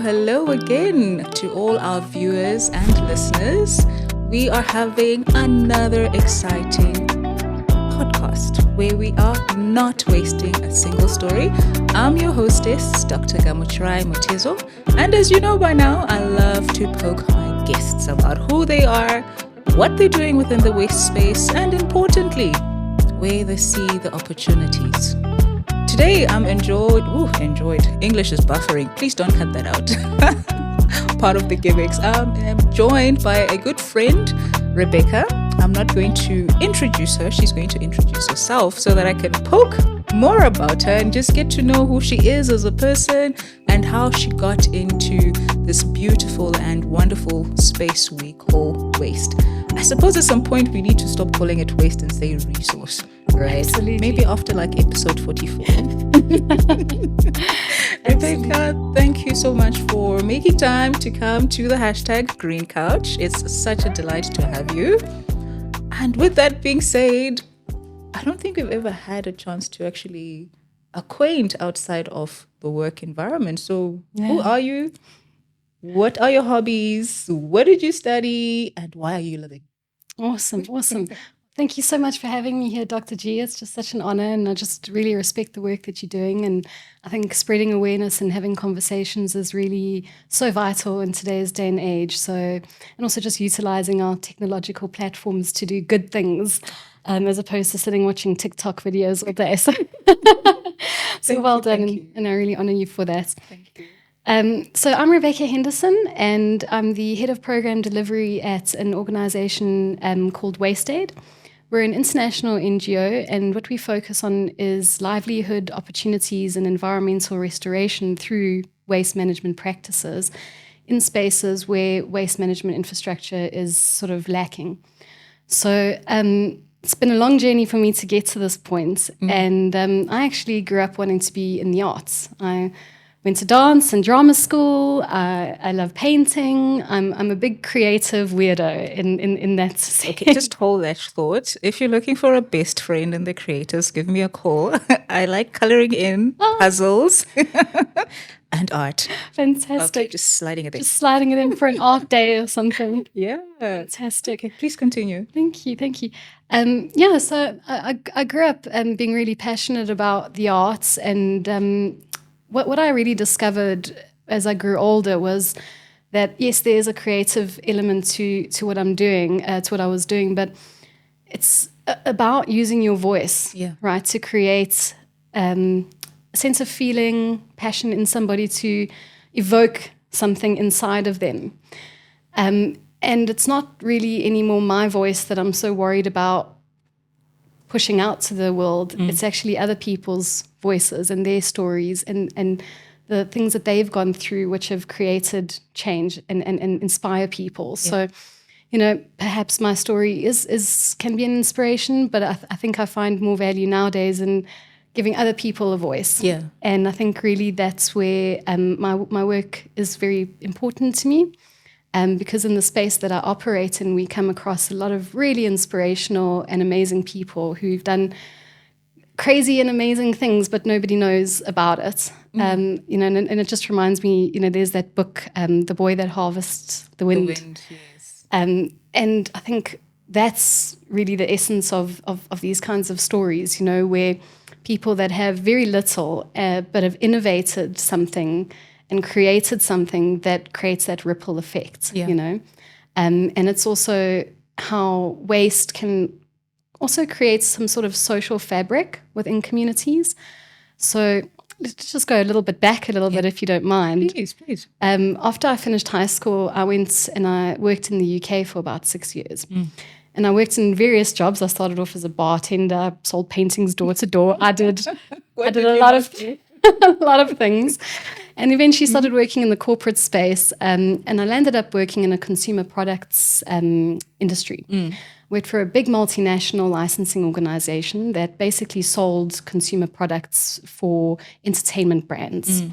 hello again to all our viewers and listeners. We are having another exciting podcast where we are not wasting a single story. I'm your hostess, Dr. Gamuchirai Mutezo, and as you know by now, I love to poke my guests about who they are, what they're doing within the waste space, and importantly, where they see the opportunities. Today, I'm enjoyed. English is buffering. Please don't cut that out. Part of the gimmicks. I'm joined by a good friend, Rebecca. I'm not going to introduce her. She's going to introduce herself so that I can poke more about her and just get to know who she is as a person and how she got into this beautiful and wonderful space we call waste. I suppose at some point we need to stop calling it waste and say resource, right? Absolutely. Maybe after like episode 44. Rebecca, thank you so much for making time to come to the hashtag Green Couch. It's such a delight to have you. And with that being said, I don't think we've ever had a chance to actually acquaint outside of the work environment. So Who are you? What are your hobbies? What did you study? And why are you living? Awesome. Thank you so much for having me here, Dr. G. It's just such an honor, and I just really respect the work that you're doing. And I think spreading awareness and having conversations is really so vital in today's day and age. So, and also just utilizing our technological platforms to do good things, as opposed to sitting watching TikTok videos all day. So well done, and I really honor you for that. Thank you. So I'm Rebecca Henderson, and I'm the head of program delivery at an organization called WasteAid. We're an international NGO, and what we focus on is livelihood opportunities and environmental restoration through waste management practices in spaces where waste management infrastructure is sort of lacking. So it's been a long journey for me to get to this point, and I actually grew up wanting to be in the arts. I went to dance and drama school. I love painting. I'm a big creative weirdo in that sense. Okay, just hold that thought. If you're looking for a best friend in the creators, give me a call. I like coloring in puzzles and art. Fantastic. Okay, just sliding it in. Just sliding it in for an art day or something. Yeah. Fantastic. Okay, please continue. Thank you. So I grew up being really passionate about the arts, and what I really discovered as I grew older was that, yes, there's a creative element to what I'm doing, to what I was doing, but it's about using your voice, right, to create a sense of feeling, passion in somebody, to evoke something inside of them. And it's not really anymore my voice that I'm so worried about pushing out to the world. It's actually other people's voices and their stories and the things that they've gone through, which have created change and inspire people. So, perhaps my story can be an inspiration, but I think I find more value nowadays in giving other people a voice. Yeah. And I think really that's where my work is very important to me. Because in the space that I operate in, we come across a lot of really inspirational and amazing people who've done crazy and amazing things, but nobody knows about it. And it just reminds me, there's that book, The Boy That Harvests the Wind. The Wind, yes. And I think that's really the essence of these kinds of stories, where people that have very little, but have innovated something and created something that creates that ripple effect, And it's also how waste can also create some sort of social fabric within communities. So let's just go a little bit back bit, if you don't mind. Please. After I finished high school, I went and I worked in the UK for about 6 years. And I worked in various jobs. I started off as a bartender, sold paintings door to door. I did a lot of things. And eventually started working in the corporate space, and I landed up working in a consumer products industry. Worked for a big multinational licensing organization that basically sold consumer products for entertainment brands.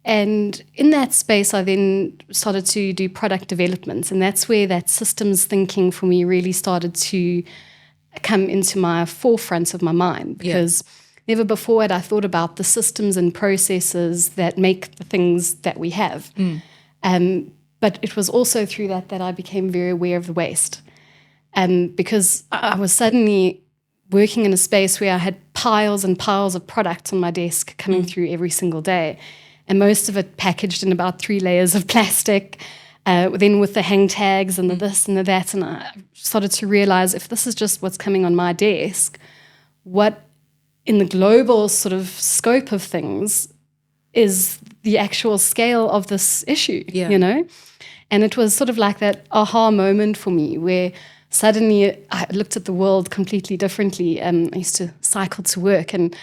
And in that space, I then started to do product development, and that's where that systems thinking for me really started to come into my forefront of my mind, because never before had I thought about the systems and processes that make the things that we have. But it was also through that I became very aware of the waste. Because I was suddenly working in a space where I had piles and piles of product on my desk coming through every single day, and most of it packaged in about 3 layers of plastic, then with the hang tags and the this and the that. And I started to realize, if this is just what's coming on my desk, what in the global sort of scope of things is the actual scale of this issue, you know? And it was sort of like that aha moment for me, where suddenly I looked at the world completely differently. I used to cycle to work, and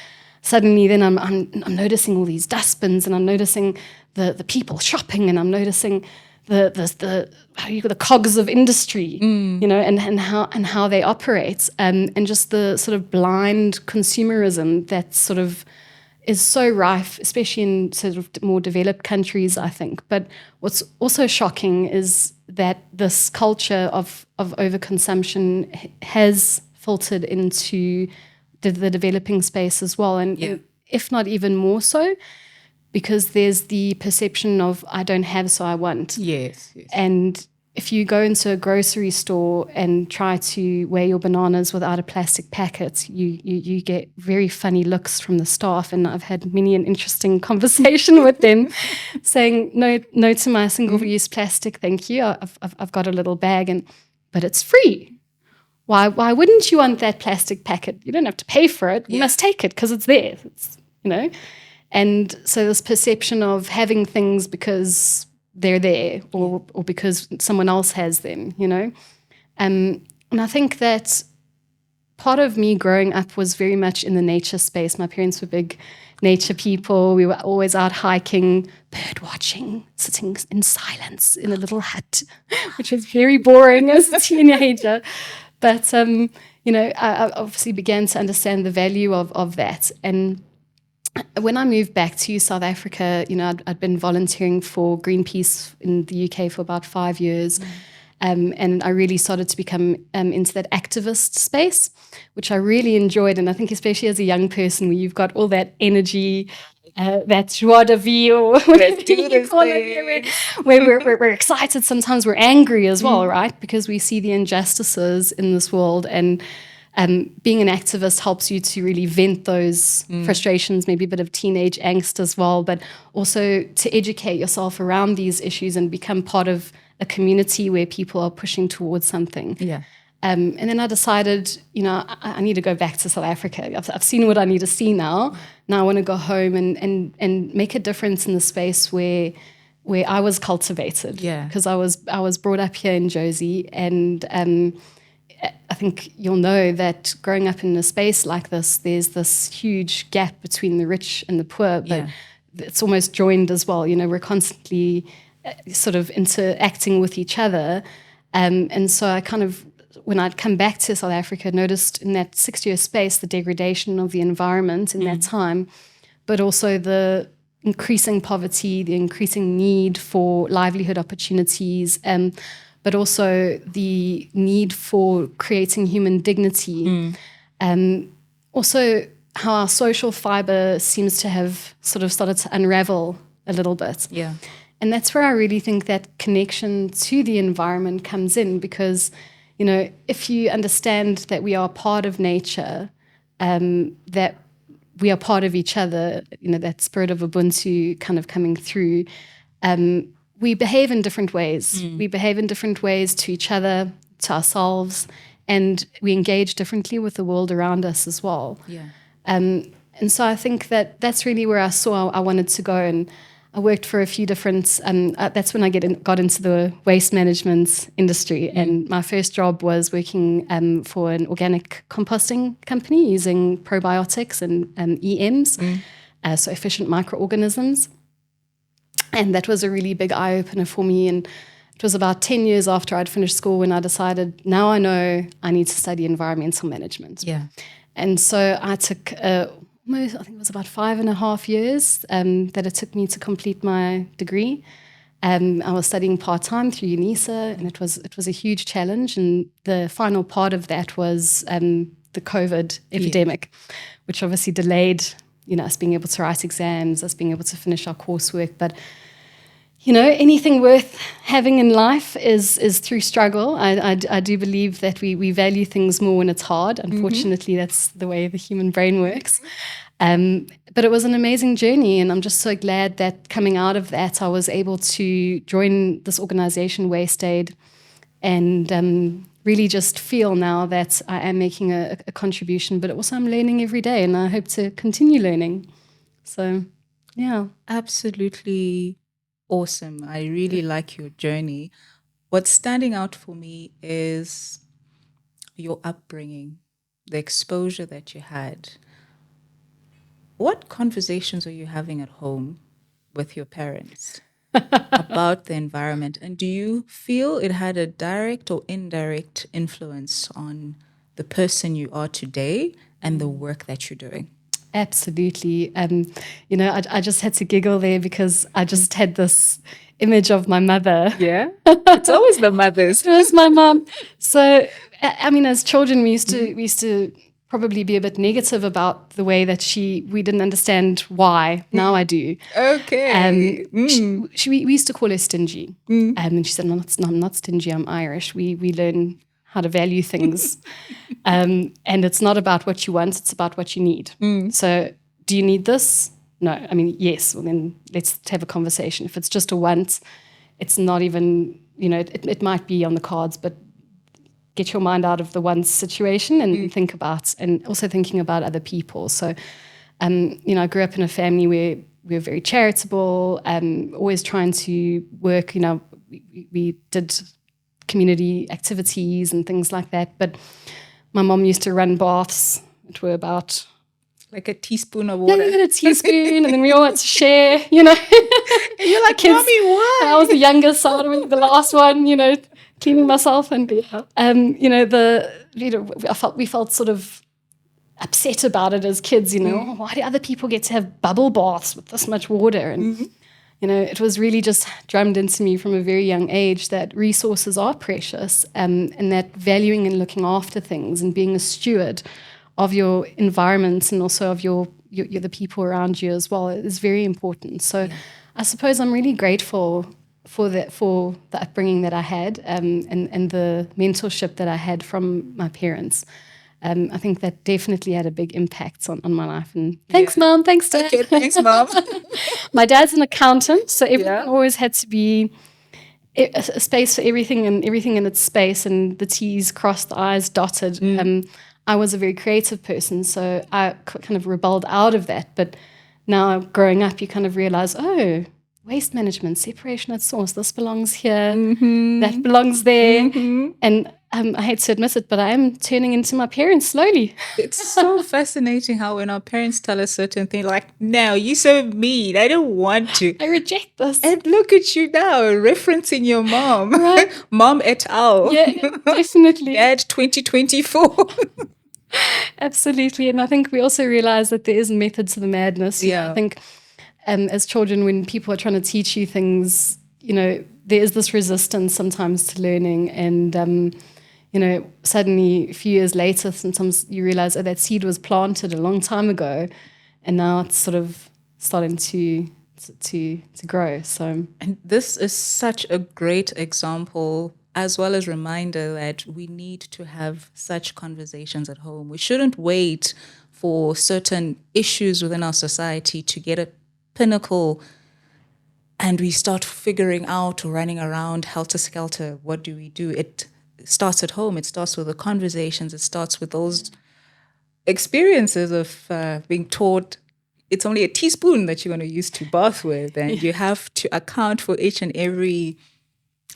suddenly then I'm noticing all these dustbins, and I'm noticing the people shopping, and I'm noticing the cogs of industry, you know, and how they operate, and just the sort of blind consumerism that sort of is so rife, especially in sort of more developed countries, I think. But what's also shocking is that this culture of overconsumption has filtered into the developing space as well, and if not even more so, because there's the perception of I don't have, so I want. Yes. And if you go into a grocery store and try to weigh your bananas without a plastic packet, you get very funny looks from the staff. And I've had many an interesting conversation with them saying, no to my single-use plastic, thank you. I've got a little bag, but it's free. Why wouldn't you want that plastic packet? You don't have to pay for it. You must take it because it's there. It's, you know. And so this perception of having things because they're there, or because someone else has them, you know. And I think that part of me growing up was very much in the nature space. My parents were big nature people. We were always out hiking, bird watching, sitting in silence in a little hut, which was very boring as a teenager. But, you know, I obviously began to understand the value of that. And when I moved back to South Africa, you know, I'd been volunteering for Greenpeace in the UK for about 5 years. And I really started to become into that activist space, which I really enjoyed. And I think especially as a young person, where you've got all that energy, that joie de vivre, where we're excited, sometimes we're angry as well, right? Because we see the injustices in this world, and being an activist helps you to really vent those frustrations, maybe a bit of teenage angst as well, but also to educate yourself around these issues and become part of a community where people are pushing towards something. Yeah. And then I decided, you know, I need to go back to South Africa. I've seen what I need to see now. Now I want to go home and make a difference in the space where I was cultivated. Yeah. Because I was brought up here in Jozi, and I think you'll know that growing up in a space like this, there's this huge gap between the rich and the poor, but it's almost joined as well. You know, we're constantly sort of interacting with each other. And so I kind of, when I'd come back to South Africa, noticed in that 6-year space the degradation of the environment in that time, but also the increasing poverty, the increasing need for livelihood opportunities, but also the need for creating human dignity. Also how our social fiber seems to have sort of started to unravel a little bit. Yeah. And that's where I really think that connection to the environment comes in, because, you know, if you understand that we are part of nature, that we are part of each other, you know, that spirit of Ubuntu kind of coming through, we behave in different ways. We behave in different ways to each other, to ourselves, and we engage differently with the world around us as well. Yeah. And so I think that that's really where I saw I wanted to go. And I worked for a few different, that's when I got into the waste management industry. And my first job was working for an organic composting company using probiotics and EMs, so efficient microorganisms. And that was a really big eye-opener for me. And it was about 10 years after I'd finished school when I decided, now I know I need to study environmental management. Yeah. And so I took almost, I think it was about 5.5 years that it took me to complete my degree. I was studying part-time through UNISA, and it was a huge challenge. And the final part of that was the COVID epidemic, which obviously delayed, us being able to write exams, us being able to finish our coursework. But anything worth having in life is through struggle. I do believe that we value things more when it's hard. Unfortunately, that's the way the human brain works. But it was an amazing journey, and I'm just so glad that coming out of that, I was able to join this organization, WasteAid, and really just feel now that I am making a contribution, but also I'm learning every day, and I hope to continue learning. So, yeah. Absolutely awesome. I really like your journey. What's standing out for me is your upbringing, the exposure that you had. What conversations are you having at home with your parents about the environment? And do you feel it had a direct or indirect influence on the person you are today and the work that you're doing? Absolutely. I just had to giggle there because I just had this image of my mother. Yeah. It's always the mothers. It was my mom. So, as children, we used to probably be a bit negative about the way that we didn't understand why. Now I do. Okay. We used to call her stingy. And she said, I'm not stingy, I'm Irish. We learn how to value things. And it's not about what you want, it's about what you need. So do you need this? No. Yes. Well, then let's have a conversation. If it's just a want, it's not even, it might be on the cards, but get your mind out of the one situation and think about, and also thinking about other people. So, I grew up in a family where we were very charitable, always trying to work, we did community activities and things like that. But my mom used to run baths that were about like a teaspoon of water. Yeah, a teaspoon, and then we all had to share, And you're like, kids, Mommy, why? I was the youngest, so I was the last one, cleaning myself. And, we felt sort of upset about it as kids, why do other people get to have bubble baths with this much water? And, it was really just drummed into me from a very young age that resources are precious, and that valuing and looking after things and being a steward of your environment and also of your the people around you as well is very important. So I suppose I'm really grateful for the upbringing that I had, and the mentorship that I had from my parents. I think that definitely had a big impact on my life. And thanks, Mom. Thanks, Dad. Okay, thanks, Mom. My dad's an accountant, so everything always had to be a space for everything and everything in its space, and the T's crossed, the I's dotted. I was a very creative person, so I kind of rebelled out of that. But now growing up, you kind of realize, waste management, separation at source, this belongs here, that belongs there. And I hate to admit it, but I am turning into my parents slowly. It's so fascinating how when our parents tell us certain things, like, no, you're so mean, I don't want to. I reject this. And look at you now, referencing your mom. Right. Mom et al. Yeah, definitely. Dad 2024. Absolutely. And I think we also realize that there is a method to the madness. Yeah. I think as children, when people are trying to teach you things, there is this resistance sometimes to learning. And, suddenly a few years later, sometimes you realize, that seed was planted a long time ago. And now it's sort of starting to grow. So, and this is such a great example, as well as reminder that we need to have such conversations at home. We shouldn't wait for certain issues within our society to get a pinnacle and we start figuring out or running around helter-skelter. What do we do? It starts at home. It starts with the conversations. It starts with those experiences of being taught it's only a teaspoon that you're going to use to bath with, and you have to account for each and every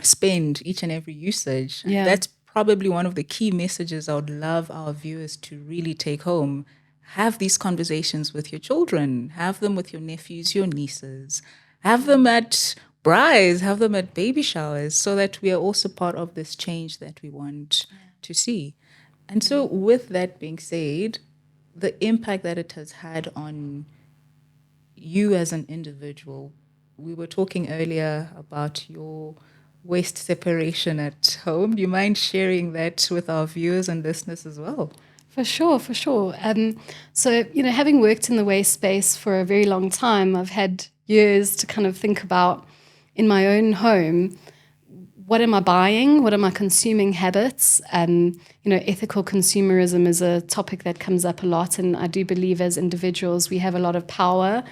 spend, each and every usage. Yeah. That's probably one of the key messages I would love our viewers to really take home. Have these conversations with your children. Have them with your nephews, your nieces. Have them at brides. Have them at baby showers, so that we are also part of this change that we want to see. And so with that being said, the impact that it has had on you as an individual, we were talking earlier about your waste separation at home. Do you mind sharing that with our viewers and listeners as well? For sure, for sure. So, having worked in the waste space for a very long time, I've had years to kind of think about in my own home, what am I buying? What are my consuming habits? Ethical consumerism is a topic that comes up a lot. And I do believe as individuals, we have a lot of power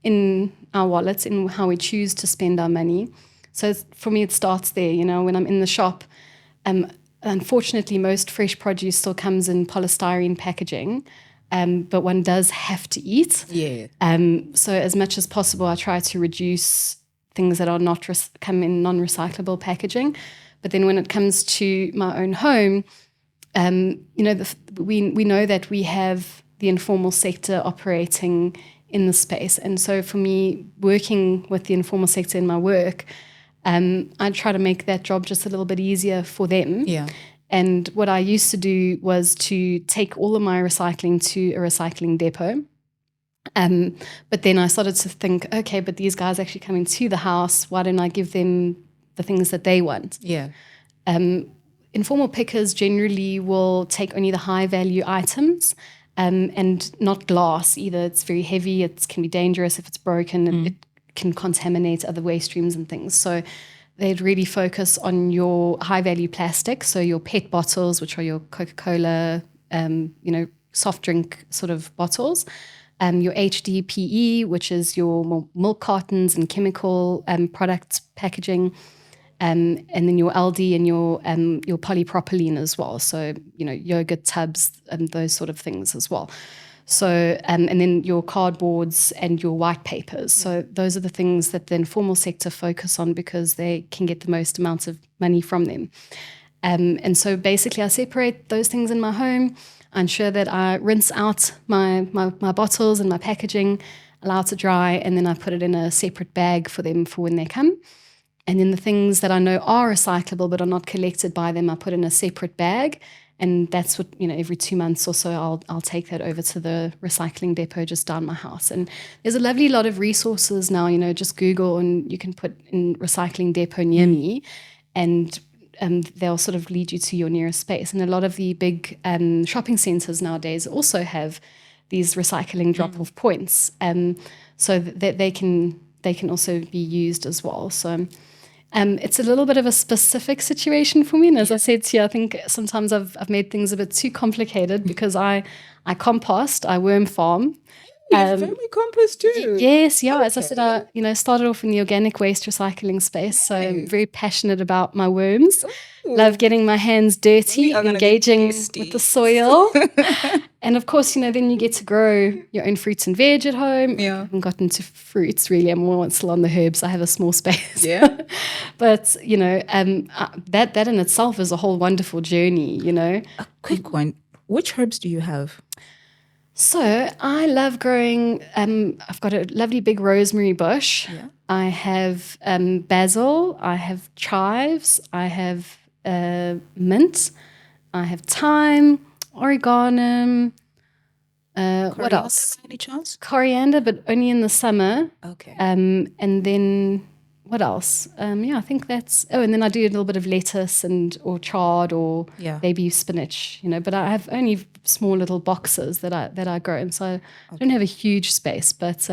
in our wallets, in how we choose to spend our money. So for me, it starts there, when I'm in the shop. Unfortunately, most fresh produce still comes in polystyrene packaging, but one does have to eat. Yeah. So as much as possible, I try to reduce things that are not come in non-recyclable packaging. But then when it comes to my own home, we know that we have the informal sector operating in the space. And so for me, working with the informal sector in my work, I try to make that job just a little bit easier for them. Yeah. And what I used to do was to take all of my recycling to a recycling depot. But then I started to think, okay, but these guys actually coming to the house, why don't I give them the things that they want? Yeah. Informal pickers generally will take only the high value items and not glass either. It's very heavy. It can be dangerous if it's broken. It can contaminate other waste streams and things. So they'd really focus on your high value plastic. So your PET bottles, which are your Coca-Cola, soft drink sort of bottles. Your HDPE, which is your milk cartons and chemical products packaging. And then your LD and your polypropylene as well. So, yogurt tubs and those sort of things as well. So, and then your cardboards and your white papers. So those are the things that the informal sector focus on because they can get the most amounts of money from them. And so basically I separate those things in my home. I ensure that I rinse out my bottles and my packaging, allow it to dry, and then I put it in a separate bag for them for when they come. And then the things that I know are recyclable but are not collected by them, I put in a separate bag. And that's what, every 2 months or so, I'll take that over to the recycling depot just down my house. And there's a lovely lot of resources now, just Google and you can put in recycling depot near me and they'll sort of lead you to your nearest space. And a lot of the big shopping centers nowadays also have these recycling drop-off points so that they can also be used as well. So it's a little bit of a specific situation for me. And as I said to you, I think sometimes I've made things a bit too complicated because I compost, I worm farm. Vermicompost too? Yes, yeah. Okay. As I said, I started off in the organic waste recycling space. So I'm very passionate about my worms. Ooh. Love getting my hands dirty, engaging with the soil. And of course, then you get to grow your own fruits and veg at home. Yeah. I haven't gotten to fruits really. I'm more still on the herbs. I have a small space. Yeah. But, that in itself is a whole wonderful journey, A quick one. Which herbs do you have? So I love growing, I've got a lovely big rosemary bush. Yeah. I have basil, I have chives, I have mint, I have thyme, oregano. What else? By any chance? Coriander, but only in the summer. Okay. And then what else? I think that's. Oh, and then I do a little bit of lettuce or chard or baby spinach. But I have only small little boxes that I grow, and so I don't have a huge space. But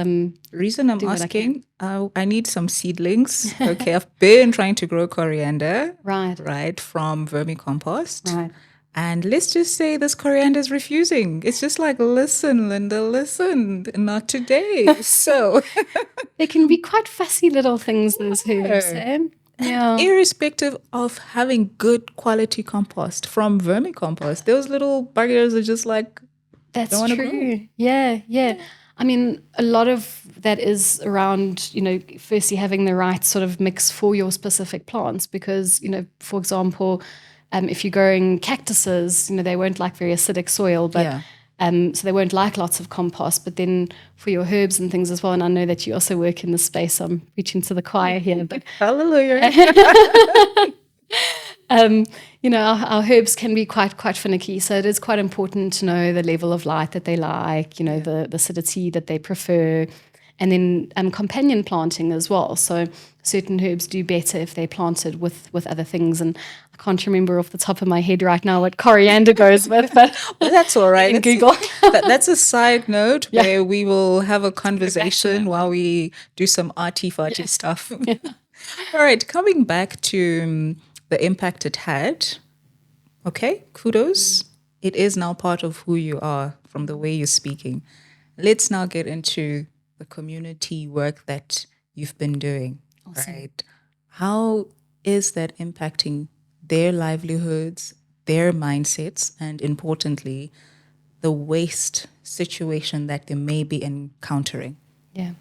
reason I'm asking, I need some seedlings. Okay, I've been trying to grow coriander. Right from vermicompost. Right. And let's just say this coriander is refusing. It's just like, listen, Linda, listen, not today. So they can be quite fussy little things, those herbs. Yeah. Irrespective of having good quality compost from vermicompost, those little buggers are just like, that's don't true. Grow. Yeah. I mean, a lot of that is around, firstly having the right sort of mix for your specific plants because, for example, if you're growing cactuses, they won't like very acidic soil, but so they won't like lots of compost. But then for your herbs and things as well, and I know that you also work in the space. I'm reaching to the choir here, but hallelujah. Our herbs can be quite finicky, so it is quite important to know the level of light that they like, the acidity that they prefer. And then companion planting as well. So certain herbs do better if they're planted with other things. And I can't remember off the top of my head right now what coriander goes with, but Well, that's all right. in Google. That's a side note where we will have a conversation while we do some arty-farty stuff. All right, coming back to the impact it had. Okay, kudos. It is now part of who you are from the way you're speaking. Let's now get into the community work that you've been doing. Awesome. Right? How is that impacting their livelihoods, their mindsets, and importantly, the waste situation that they may be encountering? Yeah.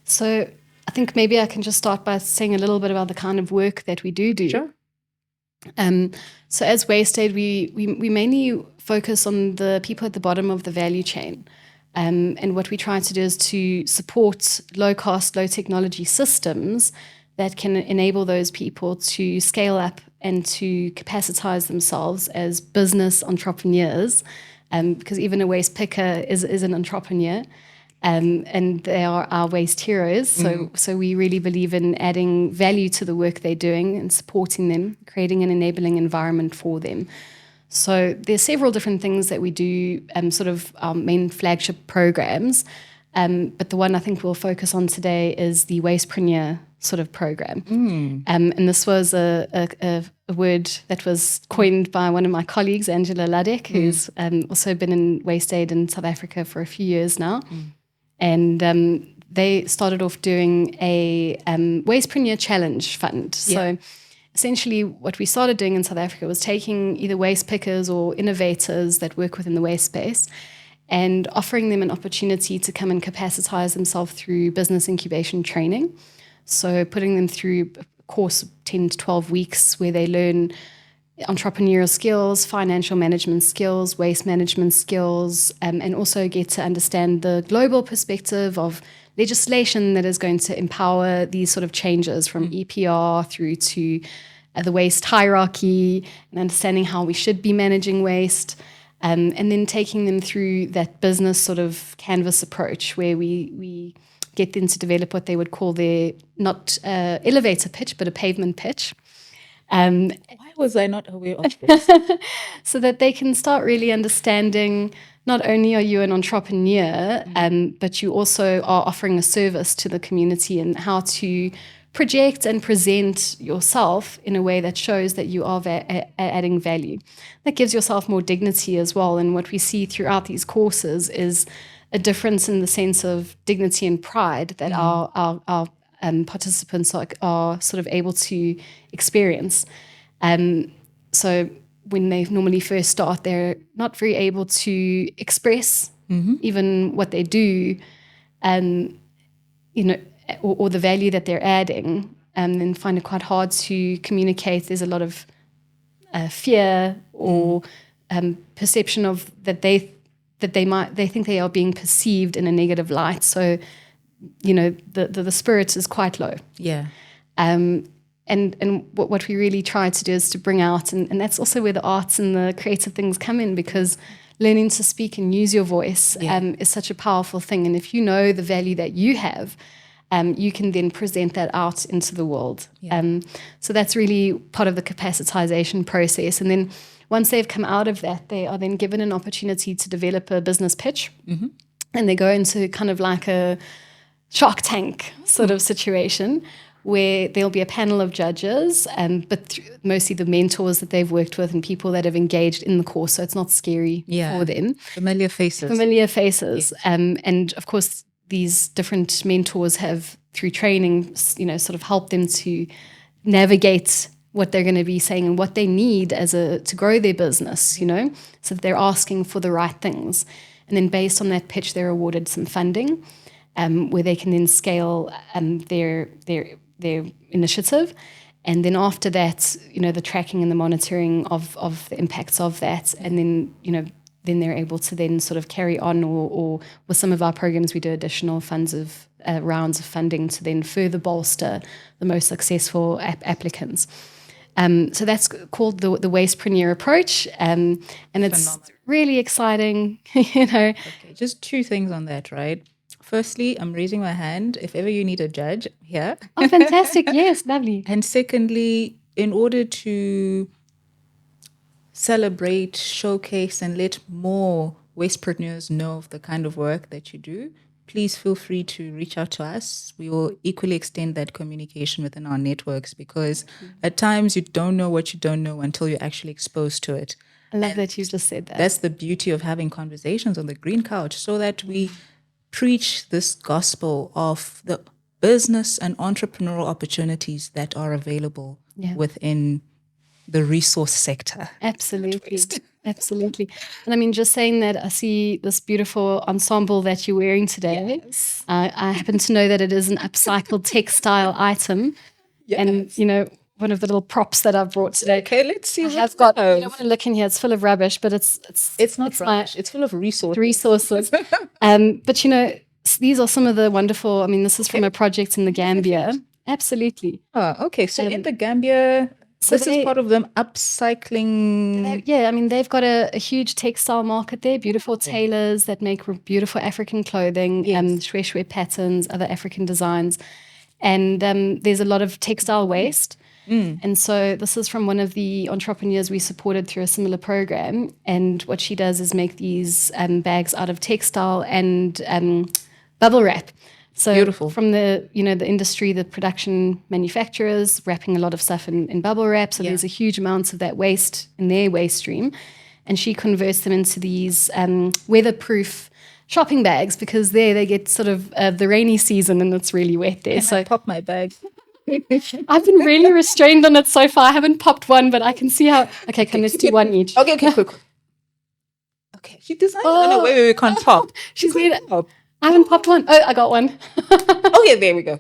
So I think maybe I can just start by saying a little bit about the kind of work that we do. Sure. So as WasteAid, we mainly focus on the people at the bottom of the value chain. And what we try to do is to support low-cost, low-technology systems that can enable those people to scale up and to capacitize themselves as business entrepreneurs, because even a waste picker is an entrepreneur. And they are our waste heroes. So we really believe in adding value to the work they're doing and supporting them, creating an enabling environment for them. So there's several different things that we do, sort of our main flagship programs. But the one I think we'll focus on today is the Wastepreneur sort of program. And this was a word that was coined by one of my colleagues, Angela Ladek, who's also been in WasteAid in South Africa for a few years now. And they started off doing a Wastepreneur Challenge Fund. So essentially what we started doing in South Africa was taking either waste pickers or innovators that work within the waste space and offering them an opportunity to come and capacitize themselves through business incubation training. So putting them through a course of 10 to 12 weeks where they learn entrepreneurial skills, financial management skills, waste management skills, and also get to understand the global perspective of legislation that is going to empower these sort of changes from EPR through to the waste hierarchy and understanding how we should be managing waste, and then taking them through that business sort of canvas approach where we get them to develop what they would call their not elevator pitch, but a pavement pitch. Why was I not aware of this? So that they can start really understanding not only are you an entrepreneur, but you also are offering a service to the community and how to project and present yourself in a way that shows that you are adding value. That gives yourself more dignity as well. And what we see throughout these courses is a difference in the sense of dignity and pride that our participants are sort of able to experience. So when they normally first start, they're not very able to express even what they do, or the value that they're adding, and then find it quite hard to communicate. There's a lot of fear or perception of that they think they are being perceived in a negative light. So the spirit is quite low. Yeah. And what we really try to do is to bring out, and that's also where the arts and the creative things come in, because learning to speak and use your voice is such a powerful thing. And if you know the value that you have, you can then present that out into the world. Yeah. So that's really part of the capacitization process. And then once they've come out of that, they are then given an opportunity to develop a business pitch. And they go into kind of like a Shark Tank sort of situation, where there'll be a panel of judges, but mostly the mentors that they've worked with and people that have engaged in the course, so it's not scary for them. Familiar faces. Yes. And of course, these different mentors have, through training, sort of helped them to navigate what they're going to be saying and what they need to grow their business, so that they're asking for the right things. And then based on that pitch, they're awarded some funding, where they can then scale their initiative. And then after that, the tracking and the monitoring of the impacts of that. And then, then they're able to then sort of carry on, or with some of our programs, we do additional rounds of funding to then further bolster the most successful applicants. So that's called the Wastepreneur approach. And it's really exciting, Okay, just two things on that, right? Firstly, I'm raising my hand. If ever you need a judge, here. Oh, fantastic. Yes, lovely. And secondly, in order to celebrate, showcase, and let more wastepreneurs know of the kind of work that you do, please feel free to reach out to us. We will equally extend that communication within our networks because at times you don't know what you don't know until you're actually exposed to it. I love that you just said that. That's the beauty of having conversations on the green couch so that we preach this gospel of the business and entrepreneurial opportunities that are available within the resource sector. Absolutely. Absolutely. And I mean, just saying that, I see this beautiful ensemble that you're wearing today. Yes. I happen to know that it is an upcycled textile item. Yes. And, you know, one of the little props that I've brought today. Okay, let's see. I've got, you don't want to look in here, it's full of rubbish, but it's not rubbish. It's full of resources. But, you know, these are some of the wonderful, I mean, this is from a project in the Gambia. Absolutely. Oh, okay. So in the Gambia, this is part of them upcycling. Yeah, I mean, they've got a huge textile market there, beautiful tailors that make beautiful African clothing, shwe patterns, other African designs. And there's a lot of textile waste. And so this is from one of the entrepreneurs we supported through a similar program. And what she does is make these bags out of textile and bubble wrap. So beautiful. From the, you know, the industry, the production manufacturers wrapping a lot of stuff in bubble wrap. So there's a huge amounts of that waste in their waste stream. And she converts them into these weatherproof shopping bags because there they get sort of the rainy season and it's really wet there. So I pop my bag. I've been really restrained on it so far. I haven't popped one, but I can see how. Okay, let's do one each. Okay, quick. Okay, she designed it in a way where we can't pop. She's made it. I haven't popped one. Oh, I got one. Okay, there we go.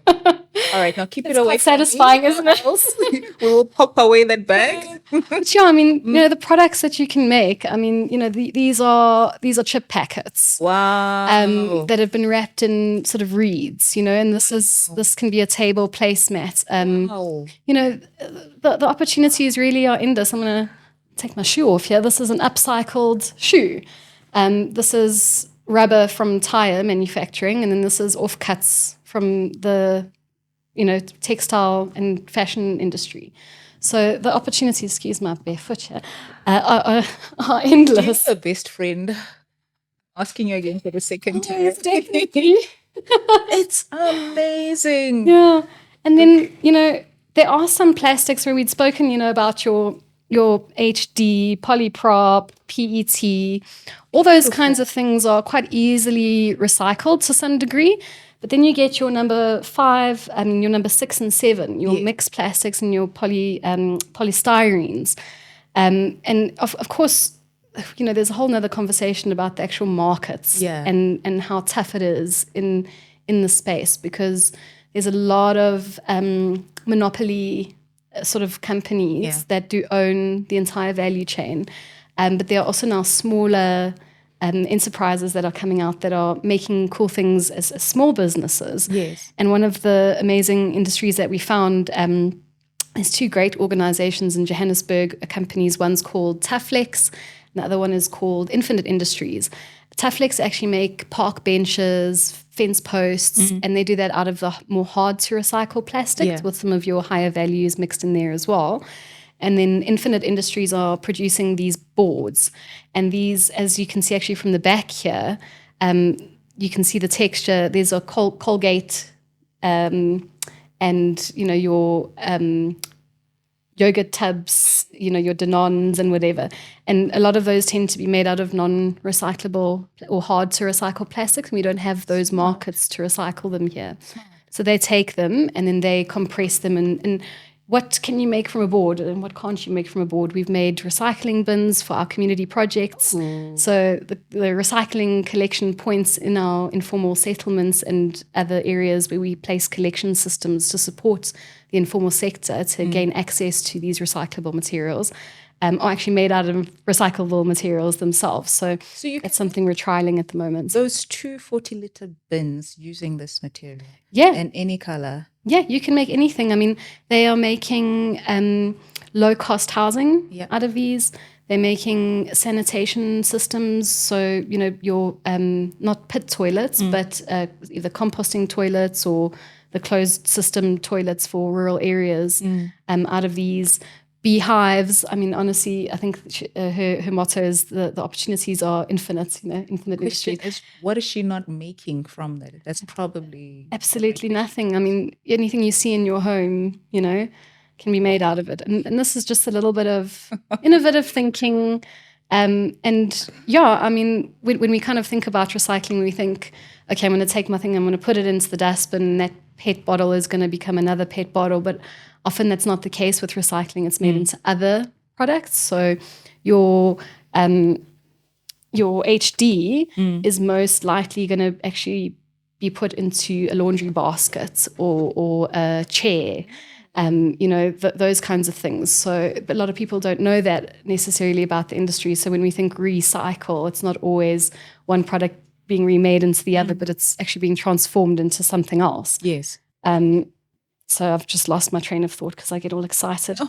All right, now keep it away. It's satisfying, isn't it? We will pop away that bag. But yeah, I mean, you know, the products that you can make. I mean, you know, these are chip packets. Wow. That have been wrapped in sort of reeds. You know, and this can be a table placemat. Wow. You know, the opportunities really are endless. I'm gonna take my shoe off here. This is an upcycled shoe. This is rubber from tire manufacturing, and then this is offcuts from the, you know, textile and fashion industry. So the opportunities, excuse my barefoot here, are endless. You're the best friend. Asking you again for the second time. Yes, definitely. It's amazing. Yeah. And then, you know, there are some plastics where we'd spoken, you know, about your HD, polyprop, PET, all those kinds of things are quite easily recycled to some degree. But then you get your number 5, your number 6 and 7, your mixed plastics and your polystyrenes. And of course, you know, there's a whole nother conversation about the actual markets and how tough it is in the space because there's a lot of monopoly sort of companies that do own the entire value chain. But there are also now smaller enterprises that are coming out that are making cool things as small businesses. Yes. And one of the amazing industries that we found is 2 great organizations in Johannesburg, companies. One's called Tuflex, and the other one is called Infinite Industries. Tuflex actually make park benches, fence posts, and they do that out of the more hard to recycle plastics with some of your higher values mixed in there as well. And then Infinite Industries are producing these boards. And these, as you can see actually from the back here, you can see the texture. There's a Colgate and, you know, your yogurt tubs, you know, your Danons and whatever. And a lot of those tend to be made out of non-recyclable or hard to recycle plastics. And we don't have those markets to recycle them here. So they take them and then they compress them and what can you make from a board and what can't you make from a board? We've made recycling bins for our community projects. So the recycling collection points in our informal settlements and other areas where we place collection systems to support the informal sector to gain access to these recyclable materials are actually made out of recyclable materials themselves. So it's something we're trialing at the moment. Those 2 40-liter bins using this material. Yeah. In any color. Yeah, you can make anything. I mean, they are making low-cost housing out of these. They're making sanitation systems, so your not pit toilets, but either composting toilets or the closed system toilets for rural areas. Out of these beehives, I mean, honestly, I think her motto is the opportunities are infinite. Infinite Question industry. is, what is she not making from that? That's probably Absolutely nothing. I mean, anything you see in your home, can be made out of it. And this is just a little bit of innovative thinking. And yeah, I mean, when we kind of think about recycling, we think, okay, I'm going to take my thing, I'm going to put it into the dustbin, and that PET bottle is going to become another PET bottle. But often that's not the case with recycling. It's made into other products. So your HD is most likely going to actually be put into a laundry basket or a chair, those kinds of things. So but a lot of people don't know that necessarily about the industry. So when we think recycle, it's not always one product being remade into the other, but it's actually being transformed into something else. Yes. So I've just lost my train of thought because I get all excited.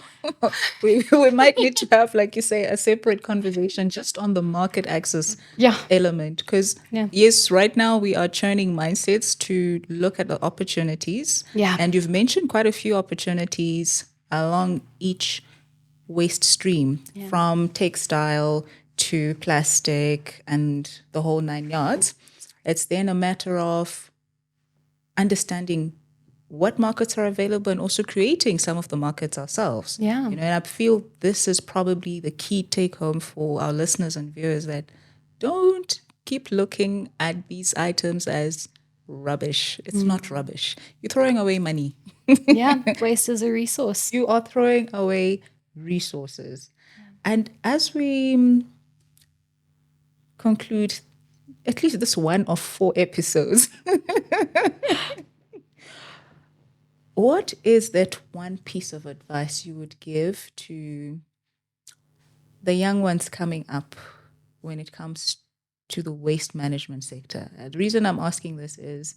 we might need to have, like you say, a separate conversation just on the market access element. Because yes, right now we are churning mindsets to look at the opportunities. Yeah. And you've mentioned quite a few opportunities along each waste stream, from textile to plastic and the whole 9 yards. It's then a matter of understanding what markets are available and also creating some of the markets ourselves. Yeah. And I feel this is probably the key take home for our listeners and viewers, that don't keep looking at these items as rubbish. It's not rubbish. You're throwing away money. Yeah, waste is a resource. You are throwing away resources. And as we conclude at least this one of 4 episodes, what is that one piece of advice you would give to the young ones coming up when it comes to the waste management sector? The reason I'm asking this is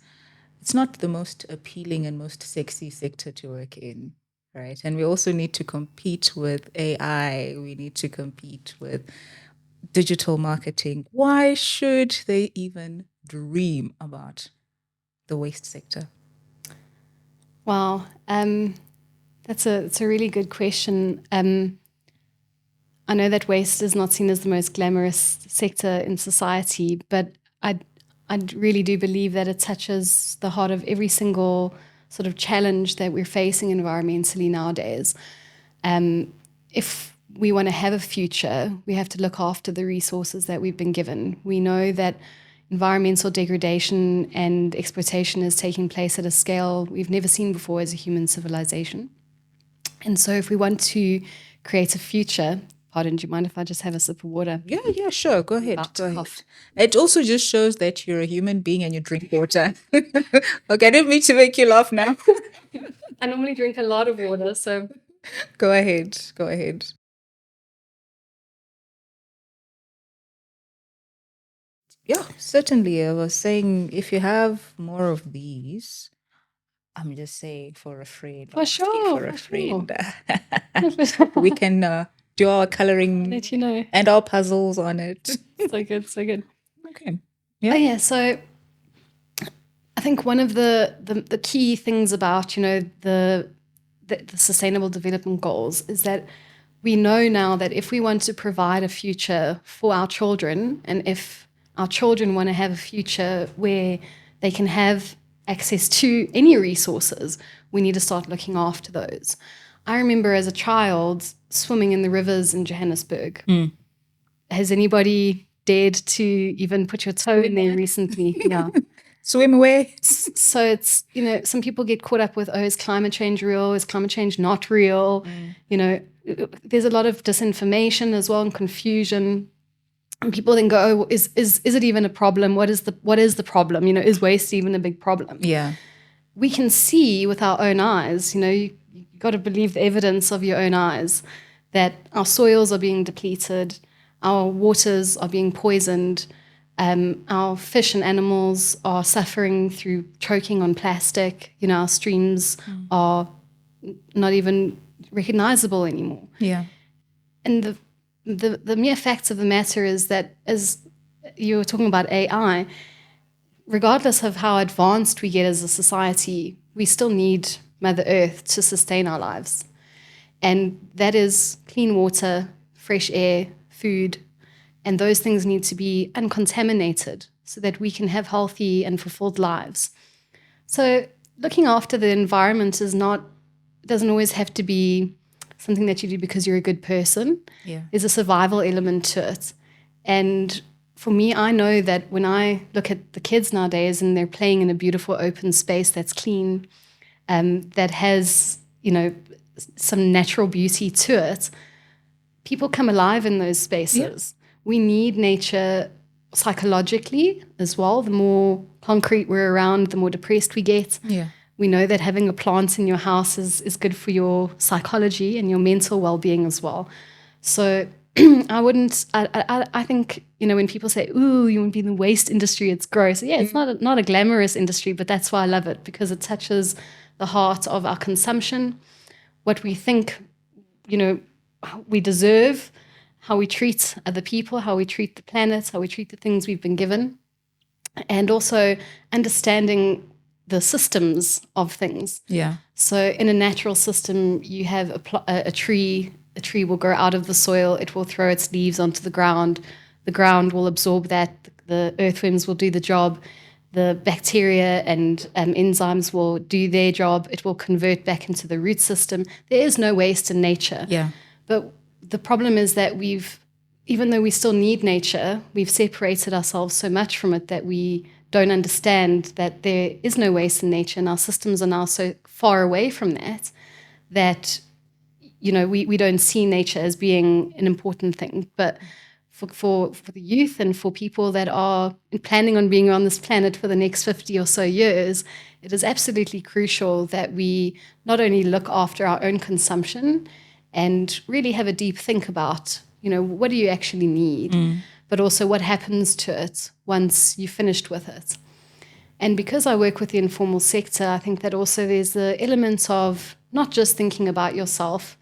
it's not the most appealing and most sexy sector to work in, right? And we also need to compete with AI. We need to compete with digital marketing. Why should they even dream about the waste sector? Wow, that's a really good question. I know that waste is not seen as the most glamorous sector in society, but I really do believe that it touches the heart of every single sort of challenge that we're facing environmentally nowadays. If we want to have a future, we have to look after the resources that we've been given. We know that environmental degradation and exploitation is taking place at a scale we've never seen before as a human civilization. And so if we want to create a future, pardon, do you mind if I just have a sip of water? Yeah, sure. Go ahead. It also just shows that you're a human being and you drink water. Okay, I didn't mean to make you laugh now. I normally drink a lot of water, so... Go ahead. Yeah, certainly. I was saying, if you have more of these, I'm just saying for a friend. For sure. We can do our coloring let you know. and our puzzles on it. So good. Okay. Yeah. Oh, yeah. So I think one of the key things about, the Sustainable Development Goals is that we know now that if we want to provide a future for our children, and if our children want to have a future where they can have access to any resources, we need to start looking after those. I remember as a child swimming in the rivers in Johannesburg. Has anybody dared to even put your toe in there recently? Yeah. Swim away. So it's, some people get caught up with, is climate change real? Is climate change not real? There's a lot of disinformation as well and confusion. And people then go, is it even a problem? What is the problem? Is waste even a big problem? Yeah. We can see with our own eyes, you got to believe the evidence of your own eyes, that our soils are being depleted, our waters are being poisoned, our fish and animals are suffering through choking on plastic. Our streams are not even recognizable anymore. Yeah. And the mere facts of the matter is that, as you were talking about AI, regardless of how advanced we get as a society, we still need Mother Earth to sustain our lives. And that is clean water, fresh air, food, and those things need to be uncontaminated so that we can have healthy and fulfilled lives. So looking after the environment doesn't always have to be something that you do because you're a good person. Yeah. There's a survival element to it. And for me, I know that when I look at the kids nowadays and they're playing in a beautiful open space that's clean, that has, some natural beauty to it, people come alive in those spaces. Yeah. We need nature psychologically as well. The more concrete we're around, the more depressed we get. Yeah. We know that having a plant in your house is good for your psychology and your mental well-being as well. So I think, when people say, ooh, you want to be in the waste industry, it's gross. Yeah, it's not a glamorous industry, but that's why I love it, because it touches the heart of our consumption, what we think, we deserve, how we treat other people, how we treat the planet, how we treat the things we've been given, and also understanding the systems of things. Yeah. So in a natural system, you have a tree. A tree will grow out of the soil. It will throw its leaves onto the ground. The ground will absorb that. The earthworms will do the job. The bacteria and enzymes will do their job. It will convert back into the root system. There is no waste in nature. Yeah. But the problem is that even though we still need nature, we've separated ourselves so much from it that we don't understand that there is no waste in nature, and our systems are now so far away from that we don't see nature as being an important thing. But for the youth and for people that are planning on being on this planet for the next 50 or so years, it is absolutely crucial that we not only look after our own consumption and really have a deep think about, what do you actually need, but also what happens to it once you've finished with it. And because I work with the informal sector, I think that also there's the element of not just thinking about yourself,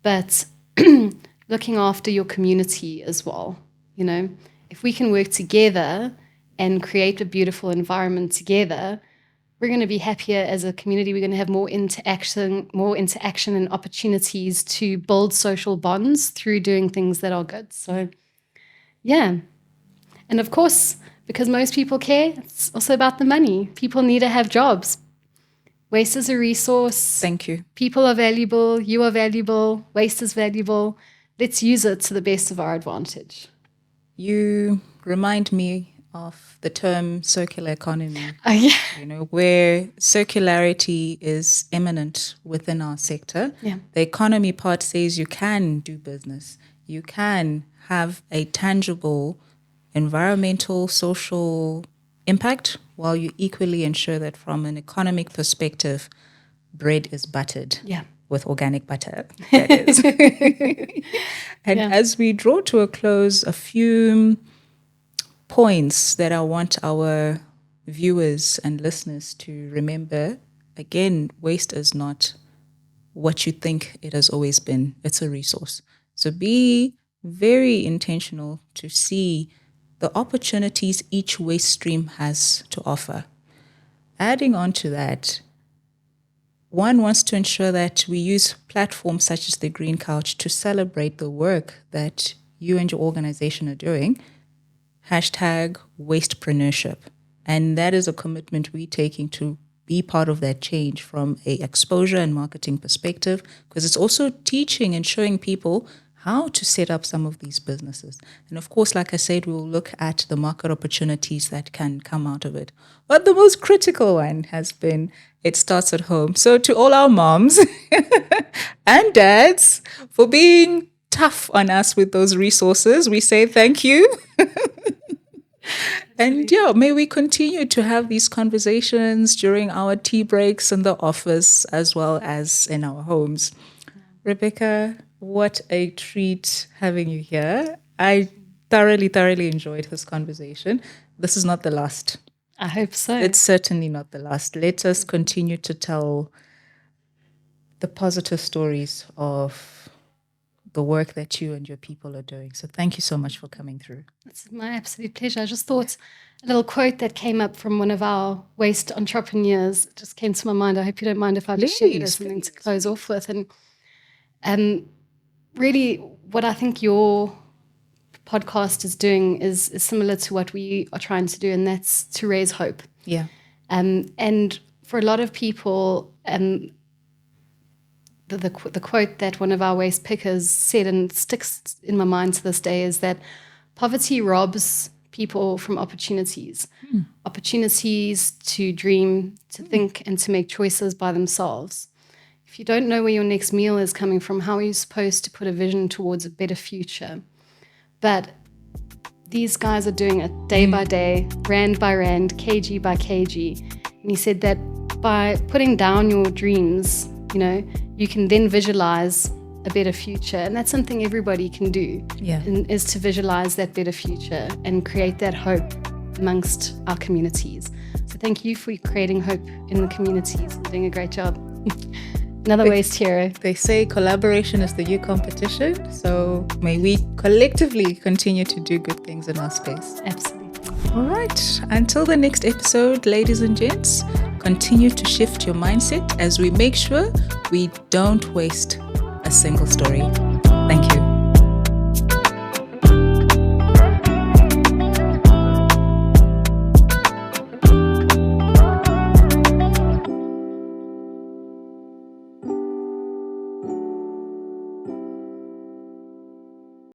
but looking after your community as well. If we can work together and create a beautiful environment together, we're going to be happier as a community. We're going to have more interaction and opportunities to build social bonds through doing things that are good. So, yeah. And of course, because most people care, it's also about the money. People need to have jobs. Waste is a resource. Thank you. People are valuable. You are valuable. Waste is valuable. Let's use it to the best of our advantage. You remind me of the term circular economy. Oh, yeah. Where circularity is imminent within our sector. Yeah. The economy part says you can do business. You can have a tangible environmental, social impact, while you equally ensure that from an economic perspective, bread is buttered. Yeah. With organic butter, that is. And as we draw to a close, a few points that I want our viewers and listeners to remember. Again, waste is not what you think it has always been. It's a resource. So be very intentional to see the opportunities each waste stream has to offer. Adding on to that, one wants to ensure that we use platforms such as the Green Couch to celebrate the work that you and your organization are doing. #wastepreneurship. And that is a commitment we're taking to be part of that change from a exposure and marketing perspective, because it's also teaching and showing people how to set up some of these businesses. And of course, like I said, we'll look at the market opportunities that can come out of it. But the most critical one has been, it starts at home. So to all our moms and dads for being tough on us with those resources, we say thank you. And may we continue to have these conversations during our tea breaks in the office as well as in our homes. Rebecca, what a treat having you here. I thoroughly enjoyed this conversation. This is not the last. I hope so. It's certainly not the last. Let us continue to tell the positive stories of the work that you and your people are doing. So thank you so much for coming through. It's my absolute pleasure. I just thought a little quote that came up from one of our waste entrepreneurs just came to my mind. I hope you don't mind if I just share it as something to close off with. And really what I think your podcast is doing is similar to what we are trying to do, and that's to raise hope. Yeah. And for a lot of people, the quote that one of our waste pickers said, and sticks in my mind to this day, is that poverty robs people from opportunities. Opportunities to dream, to think, and to make choices by themselves. If you don't know where your next meal is coming from, how are you supposed to put a vision towards a better future? But these guys are doing it day by day, rand by rand, kg by kg. And he said that by putting down your dreams, you can then visualize a better future. And that's something everybody can do, is to visualize that better future and create that hope amongst our communities. So thank you for creating hope in the communities and doing a great job. Another waste hero. They say collaboration is the new competition. So may we collectively continue to do good things in our space. Absolutely. All right. Until the next episode, ladies and gents, continue to shift your mindset as we make sure we don't waste a single story.